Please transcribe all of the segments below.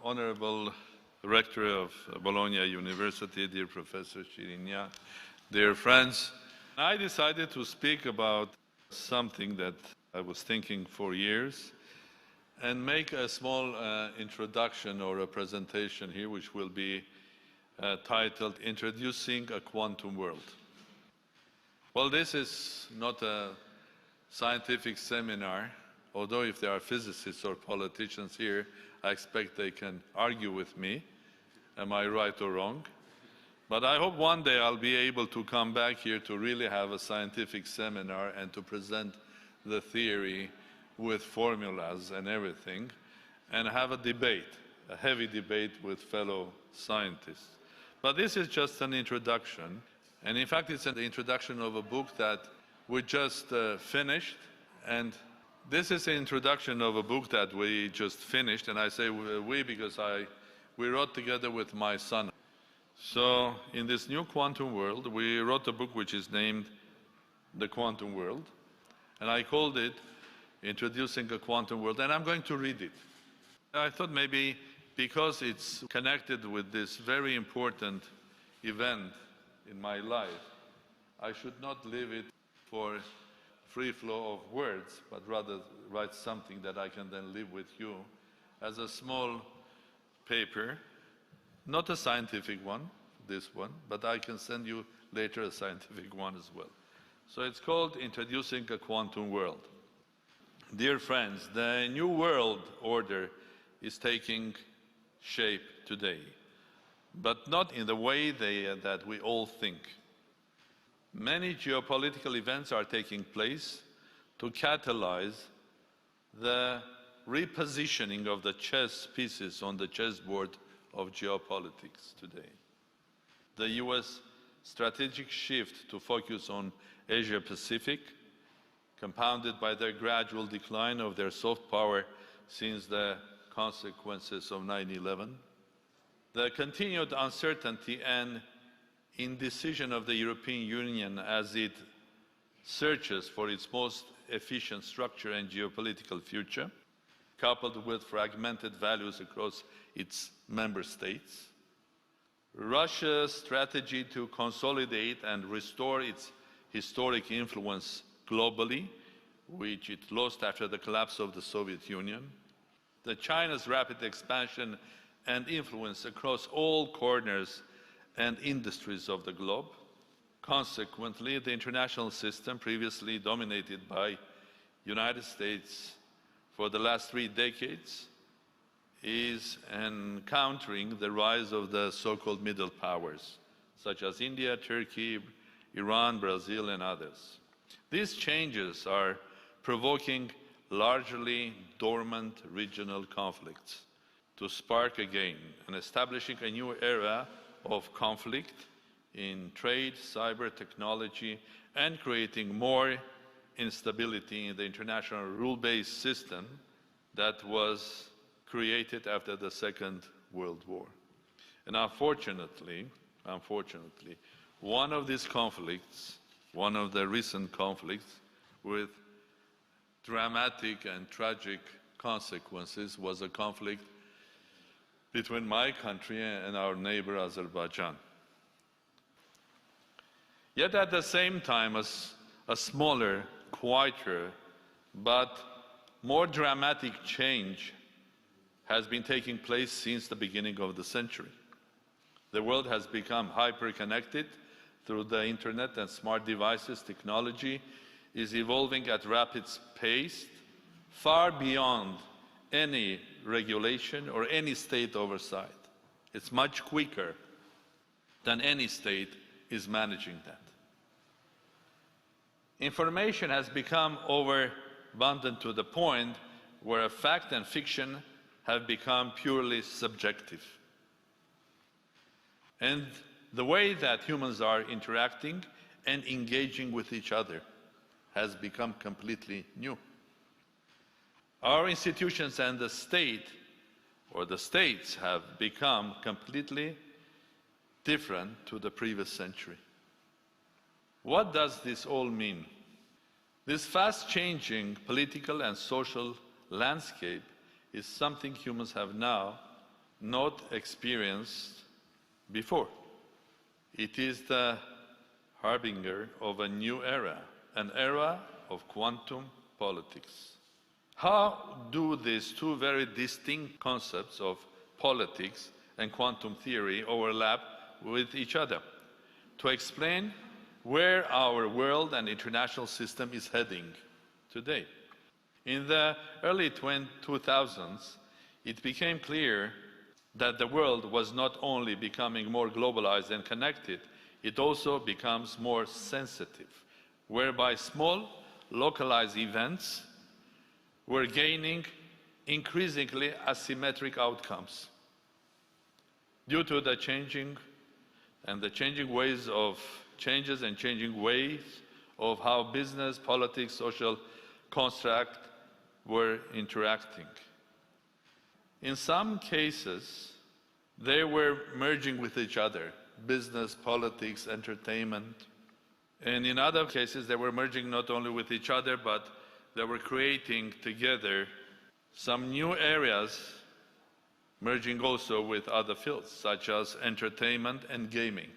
Honorable Rector of Bologna University, dear Professor Chirinia, dear friends, I decided to speak about something that I was thinking for years and make a small introduction or a presentation here, which will be titled Introducing a Quantum World. Well, this is not a scientific seminar, although if there are physicists or politicians here, I expect they can argue with me. Am I right or wrong? But I hope one day I'll be able to come back here to really have a scientific seminar and to present the theory with formulas and everything, and have a debate, a heavy debate with fellow scientists. But this is just an introduction, and in fact it's an introduction of a book that we just finished, and this is an introduction of a book that we just finished, and I say we because we wrote together with my son. So in this new quantum world, we wrote a book which is named The Quantum World, and I called it Introducing a Quantum World, and I'm going to read it. I thought maybe because it's connected with this very important event in my life, I should not leave it for free flow of words, but rather write something that I can then leave with you as a small paper, not a scientific one, this one, but I can send you later a scientific one as well. So it's called Introducing a Quantum World. Dear friends, the new world order is taking shape today, but not in the way that we all think. Many geopolitical events are taking place to catalyze the repositioning of the chess pieces on the chessboard of geopolitics today. The US strategic shift to focus on Asia-Pacific, compounded by the gradual decline of their soft power since the consequences of 9/11, the continued uncertainty and indecision of the European Union as it searches for its most efficient structure and geopolitical future, coupled with fragmented values across its member states, Russia's strategy to consolidate and restore its historic influence globally, which it lost after the collapse of the Soviet Union, China's rapid expansion and influence across all corners and industries of the globe. Consequently, the international system, previously dominated by United States for the last 3 decades, is encountering the rise of the so-called middle powers, such as India, Turkey, Iran, Brazil, and others. These changes are provoking largely dormant regional conflicts to spark again and establishing a new era of conflict in trade, cyber technology, and creating more instability in the international rule-based system that was created after the Second World War. And unfortunately, one of these conflicts, one of the recent conflicts with dramatic and tragic consequences, was a conflict between my country and our neighbor Azerbaijan. Yet at the same time, a smaller, quieter, but more dramatic change has been taking place since the beginning of the century. The world has become hyper-connected through the internet and smart devices. Technology is evolving at rapid pace, far beyond any regulation or any state oversight. It's much quicker than any state is managing that. Information has become overabundant to the point where fact and fiction have become purely subjective. And the way that humans are interacting and engaging with each other has become completely new. Our institutions and the state, or the states, have become completely different to the previous century. What does this all mean? This fast-changing political and social landscape is something humans have now not experienced before. It is the harbinger of a new era, an era of quantum politics. How do these two very distinct concepts of politics and quantum theory overlap with each other? To explain where our world and international system is heading today. In the early 2000s, it became clear that the world was not only becoming more globalized and connected, it also becomes more sensitive, whereby small, localized events were gaining increasingly asymmetric outcomes due to the changing ways of how business, politics, social construct were interacting. In some cases, they were merging with each other, business, politics, entertainment. And in other cases, they were merging not only with each other, but they were creating together some new areas, merging also with other fields, such as entertainment and gaming.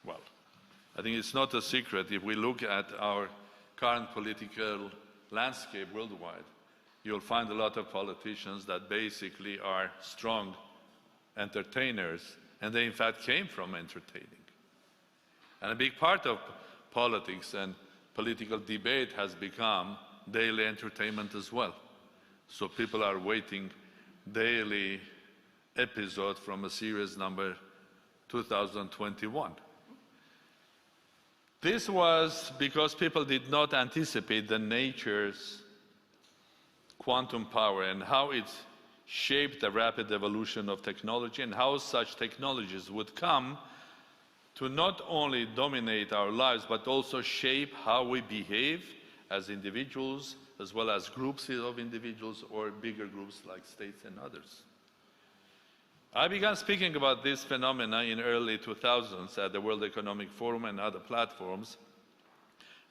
Well, I think it's not a secret if we look at our current political landscape worldwide, you'll find a lot of politicians that basically are strong entertainers, and they in fact came from entertaining. And a big part of politics and political debate has become daily entertainment as well. So people are waiting daily episode from a series number 2021. This was because people did not anticipate the nature's quantum power and how it shaped the rapid evolution of technology and how such technologies would come to not only dominate our lives, but also shape how we behave as individuals, as well as groups of individuals or bigger groups like states and others. I began speaking about this phenomena in early 2000s at the World Economic Forum and other platforms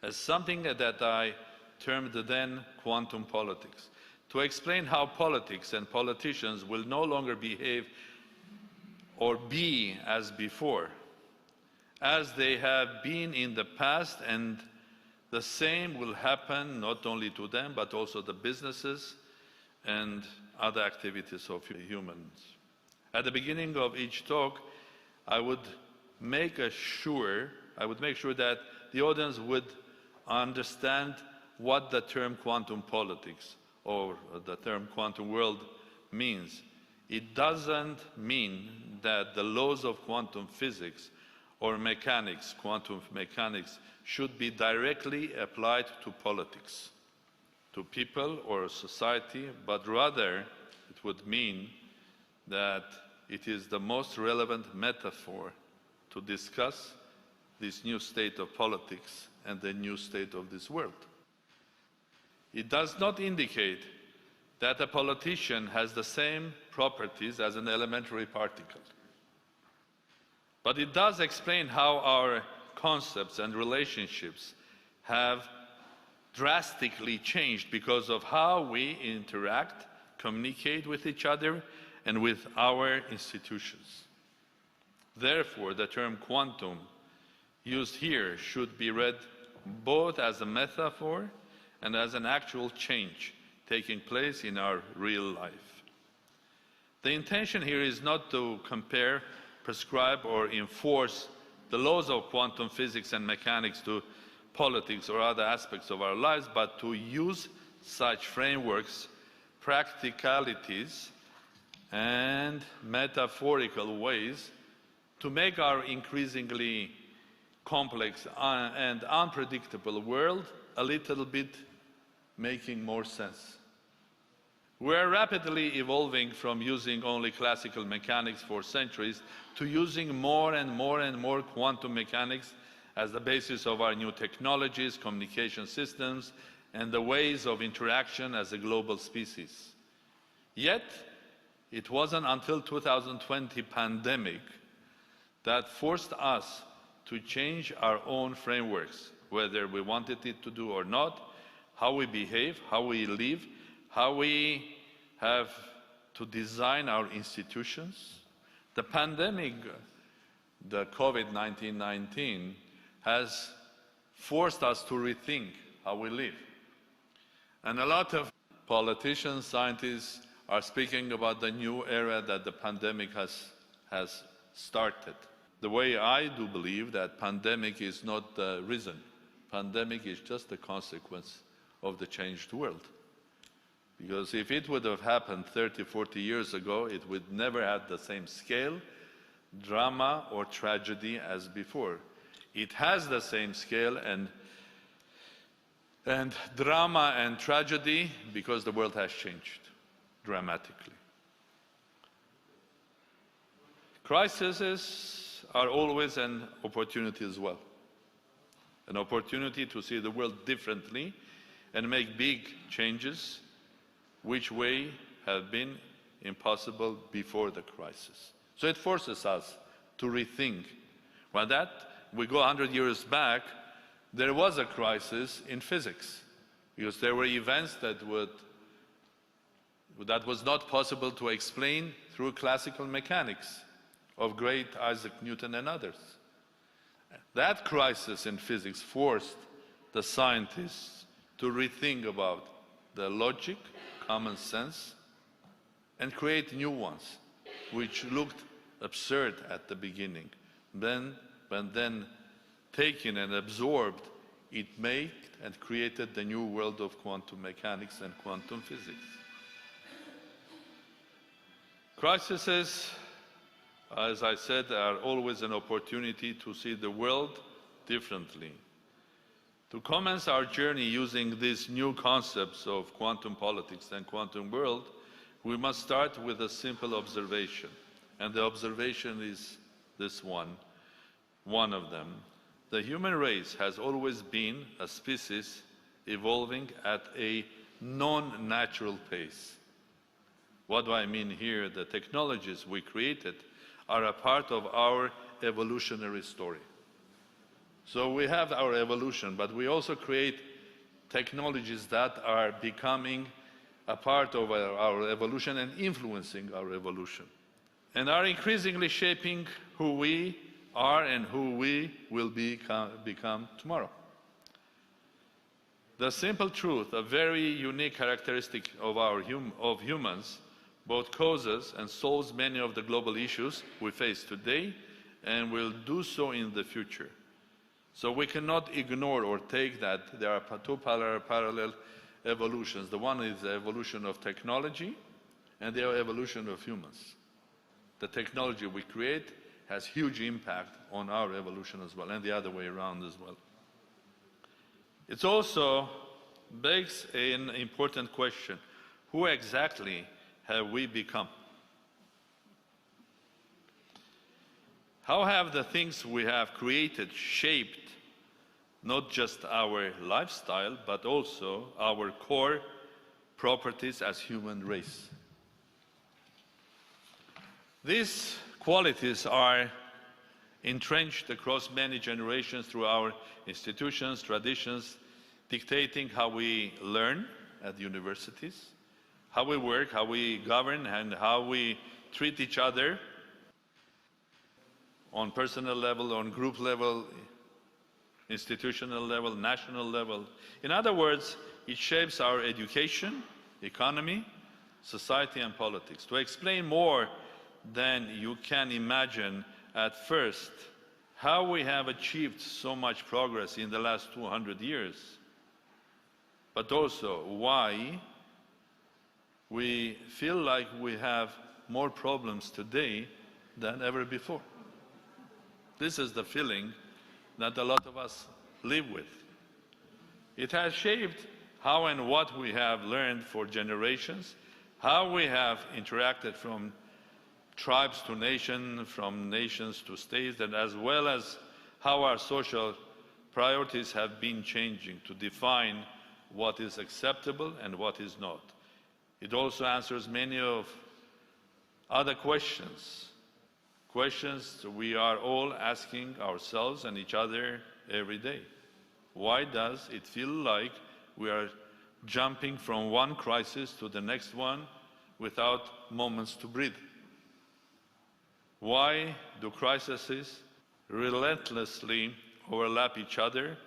as something that I termed then quantum politics, to explain how politics and politicians will no longer behave or be as before, as they have been in the past, and the same will happen not only to them, but also the businesses and other activities of humans. At the beginning of each talk, I would make sure that the audience would understand what the term quantum politics or the term quantum world means. It doesn't mean that the laws of quantum physics or mechanics, quantum mechanics, should be directly applied to politics, to people or society, but rather it would mean that it is the most relevant metaphor to discuss this new state of politics and the new state of this world. It does not indicate that a politician has the same properties as an elementary particle. But it does explain how our concepts and relationships have drastically changed because of how we interact, communicate with each other, and with our institutions. Therefore, the term quantum used here should be read both as a metaphor and as an actual change taking place in our real life. The intention here is not to compare, prescribe, or enforce the laws of quantum physics and mechanics to politics or other aspects of our lives, but to use such frameworks, practicalities, and metaphorical ways to make our increasingly complex and unpredictable world a little bit making more sense. We're rapidly evolving from using only classical mechanics for centuries to using more and more quantum mechanics as the basis of our new technologies, communication systems, and the ways of interaction as a global species. Yet, it wasn't until 2020 pandemic that forced us to change our own frameworks, whether we wanted it to do or not, how we behave, how we live, how we have to design our institutions. The pandemic, the COVID-19 has forced us to rethink how we live. And a lot of politicians, scientists are speaking about the new era that the pandemic has started. The way I do believe that pandemic is not the reason. Pandemic is just a consequence of the changed world. Because if it would have happened 30, 40 years ago, it would never have the same scale, drama, or tragedy as before. It has the same scale and drama and tragedy because the world has changed dramatically. Crises are always an opportunity as well. An opportunity to see the world differently and make big changes, which way have been impossible before the crisis. So it forces us to rethink. By that, we go 100 years back, there was a crisis in physics, because there were events that was not possible to explain through classical mechanics of great Isaac Newton and others. That crisis in physics forced the scientists to rethink about the logic, common sense, and create new ones, which looked absurd at the beginning. Then taken and absorbed, it made and created the new world of quantum mechanics and quantum physics. Crises, as I said, are always an opportunity to see the world differently. To commence our journey using these new concepts of quantum politics and quantum world, we must start with a simple observation. And the observation is this one of them. The human race has always been a species evolving at a non-natural pace. What do I mean here? The technologies we created are a part of our evolutionary story. So we have our evolution, but we also create technologies that are becoming a part of our evolution and influencing our evolution, and are increasingly shaping who we are and who we will become tomorrow. The simple truth, a very unique characteristic of humans, both causes and solves many of the global issues we face today and will do so in the future. So we cannot ignore or take that there are two parallel evolutions. The one is the evolution of technology and the evolution of humans. The technology we create has huge impact on our evolution as well, and the other way around as well. It also begs an important question. Who exactly have we become? How have the things we have created shaped not just our lifestyle, but also our core properties as human race? These qualities are entrenched across many generations through our institutions, traditions, dictating how we learn at universities, how we work, how we govern, and how we treat each other on personal level, on group level, institutional level, national level. In other words, it shapes our education, economy, society, and politics. To explain more than you can imagine at first how we have achieved so much progress in the last 200 years, but also why we feel like we have more problems today than ever before. This is the feeling that a lot of us live with. It has shaped how and what we have learned for generations, how we have interacted from tribes to nations, from nations to states, and as well as how our social priorities have been changing to define what is acceptable and what is not. It also answers many of other questions we are all asking ourselves and each other every day. Why does it feel like we are jumping from one crisis to the next one without moments to breathe? Why do crises relentlessly overlap each other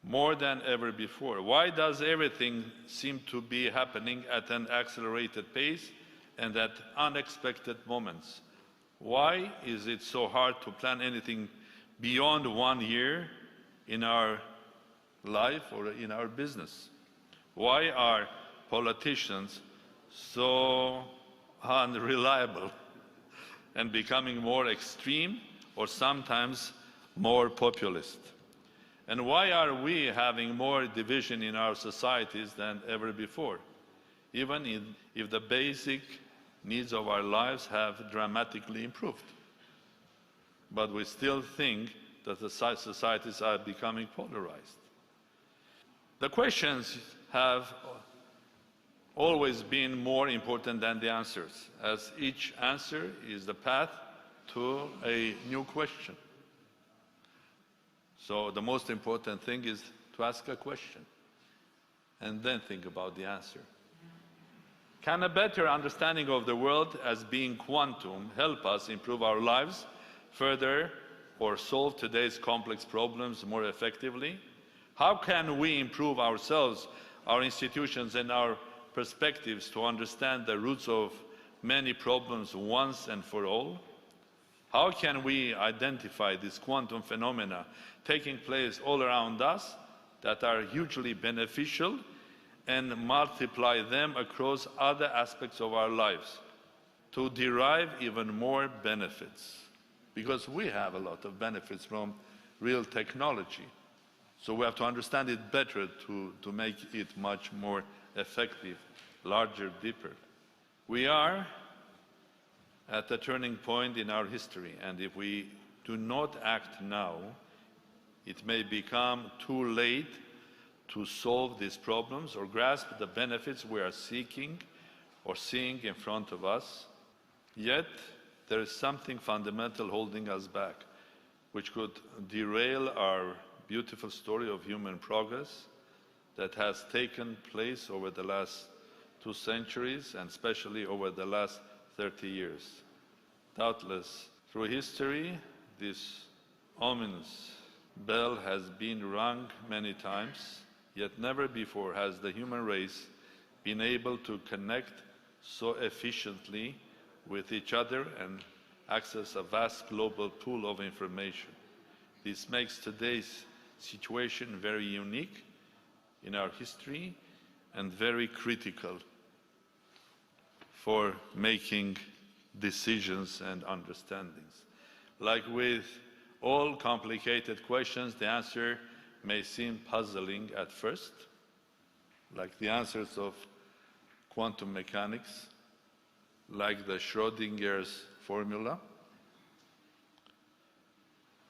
more than ever before? Why does everything seem to be happening at an accelerated pace and at unexpected moments? Why is it so hard to plan anything beyond 1 year in our life or in our business? Why are politicians so unreliable and becoming more extreme or sometimes more populist? And why are we having more division in our societies than ever before, even if the basic needs of our lives have dramatically improved? But we still think that the societies are becoming polarized. The questions have always been more important than the answers, as each answer is the path to a new question. So the most important thing is to ask a question and then think about the answer. Can a better understanding of the world as being quantum help us improve our lives further or solve today's complex problems more effectively? How can we improve ourselves, our institutions, and our perspectives to understand the roots of many problems once and for all? How can we identify these quantum phenomena taking place all around us that are hugely beneficial and multiply them across other aspects of our lives to derive even more benefits? Because we have a lot of benefits from real technology. So we have to understand it better to make it much more effective, larger, deeper. We are at a turning point in our history, and if we do not act now, it may become too late to solve these problems or grasp the benefits we are seeking or seeing in front of us. Yet, there is something fundamental holding us back, which could derail our beautiful story of human progress that has taken place over the last 2 centuries and especially over the last 30 years. Doubtless, through history, this ominous bell has been rung many times, yet never before has the human race been able to connect so efficiently with each other and access a vast global pool of information. This makes today's situation very unique in our history and very critical for making decisions and understandings. Like with all complicated questions, the answer may seem puzzling at first, like the answers of quantum mechanics, like the Schrodinger's formula.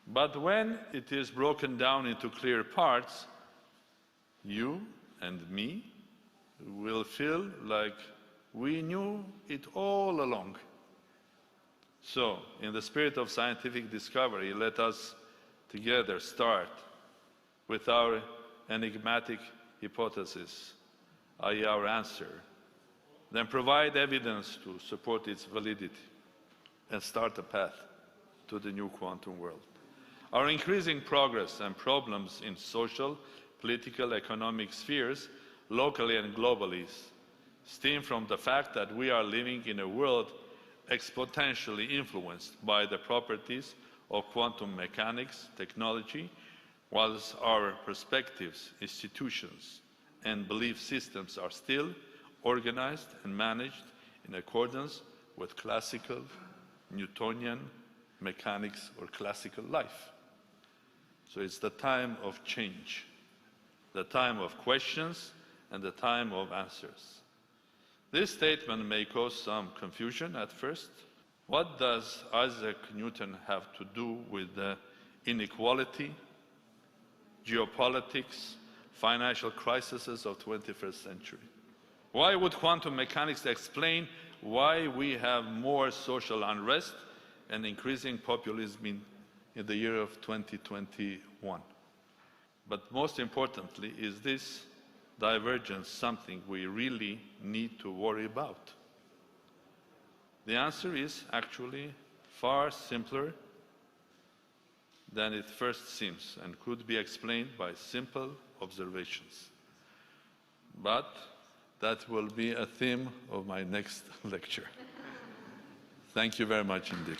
But when it is broken down into clear parts, you and me will feel like we knew it all along. So, in the spirit of scientific discovery, let us together start with our enigmatic hypothesis, i.e. our answer, then provide evidence to support its validity, and start a path to the new quantum world. Our increasing progress and problems in social, political, economic spheres, locally and globally, stem from the fact that we are living in a world exponentially influenced by the properties of quantum mechanics technology, whilst our perspectives, institutions, and belief systems are still organized and managed in accordance with classical Newtonian mechanics or classical life. So it's the time of change, the time of questions, and the time of answers. This statement may cause some confusion at first. What does Isaac Newton have to do with the inequality, geopolitics, financial crises of 21st century? Why would quantum mechanics explain why we have more social unrest and increasing populism in the year of 2021? But most importantly, is this divergence something we really need to worry about? The answer is actually far simpler than it first seems and could be explained by simple observations. But that will be a theme of my next lecture. Thank you very much indeed.